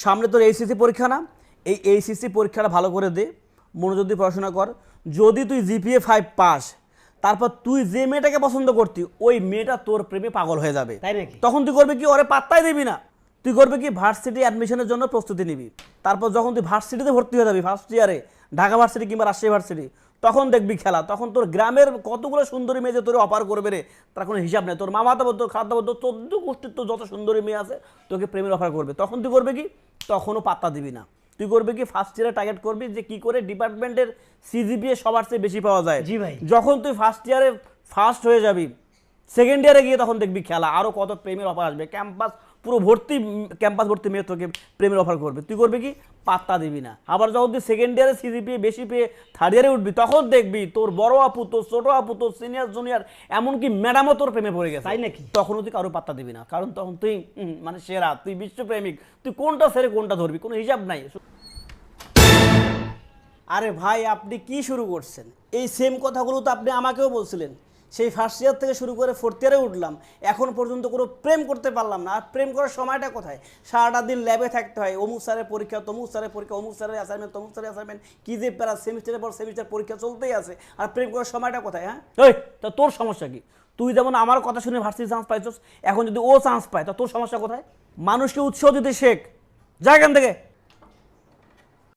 সামনে তোর এইচএসসি পরীক্ষা না, এই এইচএসসি পরীক্ষাটা ভালো করে দে, মনোযোগ দিয়ে পড়াশোনা কর। যদি তুই জিপিএ 5 পাস, তারপর তুই যে মেয়েটাকে পছন্দ করতি ওই মেয়েটা তোর প্রেমে পাগল হয়ে যাবে। তাই নাকি? তখন তুই করবে কি, ওরে পাত্তাই দিবি না। তুই করবে কি, ভার্সিটি অ্যাডমিশনের জন্য প্রস্তুতি নিবি। তারপর যখন তুই ভার্সিটিতে ভর্তি হয়ে যাবি ফার্স্ট ইয়ারে, ঢাকা ভার্সিটি কিংবা রাজশাহী ভার্সিটি, তখন দেখবি খেলা। তখন তোর গ্রামের কতগুলো সুন্দরী মেয়ে যে তোর অফার করবে রে, তার কোনো হিসাব নেই। তোর মামাতো বোন, তোর খাদ্য বোন, তোর 14 গোষ্ঠীর তো যত সুন্দরী মেয়ে আছে তোকে প্রেমের অফার করবে। তখন তুই করবে কি, তখনও পাত্তা দিবি না। তুই করবে কি, ফার্স্ট ইয়ারে টার্গেট করবি যে কি করে ডিপার্টমেন্টের সিজিপিএ সবার চেয়ে বেশি পাওয়া যায়। জি ভাই। যখন তুই ফার্স্ট ইয়ারে ফার্স্ট হয়ে যাবি, সেকেন্ড ইয়ারে গিয়ে তখন দেখবি খেলা, আরও কত প্রেমের অফার আসবে। ক্যাম্পাস পুরো ভর্তি, ক্যাম্পাস ভর্তি মেয়ে তোকে প্রেমের অফার করবে। তুই করবে কি, পাত্তা দিবি না। আবার যখন তুই সেকেন্ড ইয়ারে সিজিপিএ বেশি পেয়ে থার্ড ইয়ারে উঠবি, তখন দেখবি তোর বড় আপু, তোর ছোট আপু, তোর সিনিয়র জুনিয়র, এমনকি ম্যাডামও তোর প্রেমে পড়ে গেছে। তাই নাকি? তখনও তুই কারো পাত্তা দিবি না, কারণ তখন তুই মানে সেরা, তুই বিশ্বপ্রেমিক, তুই কোনটা ছেড়ে কোনটা ধরবি কোনো হিসাব নাই। আরে ভাই, আপনি কি শুরু করছেন? এই সেম কথাগুলো তো আপনি আমাকেও বলছিলেন। সেই ফার্স্ট ইয়ার থেকে শুরু করে ফোর্থ ইয়ারে উঠলাম, এখন পর্যন্ত কোনো প্রেম করতে পারলাম না। আর প্রেম করার সময়টা কোথায়? সারাটা দিন ল্যাবে থাকতে হয়, অমুক স্যারের পরীক্ষা, তমুক স্যারের পরীক্ষা, অমুক স্যারের অ্যাসাইনমেন্ট, তমুক স্যারের অ্যাসাইনমেন্ট, কী যে প্যারা, সেমিস্টারের পর সেমিস্টার পরীক্ষা চলতেই আছে। আর প্রেম করার সময়টা কোথায়? হ্যাঁ, ওই তা তোর সমস্যা কি? তুই যেমন আমার কথা শুনে ভার্সিটি চান্স পাইছস, এখন যদি ও চান্স পায় তা তোর সমস্যা কোথায়? মানুষকে উৎসাহ দিতে শেখ, যা এখান থেকে।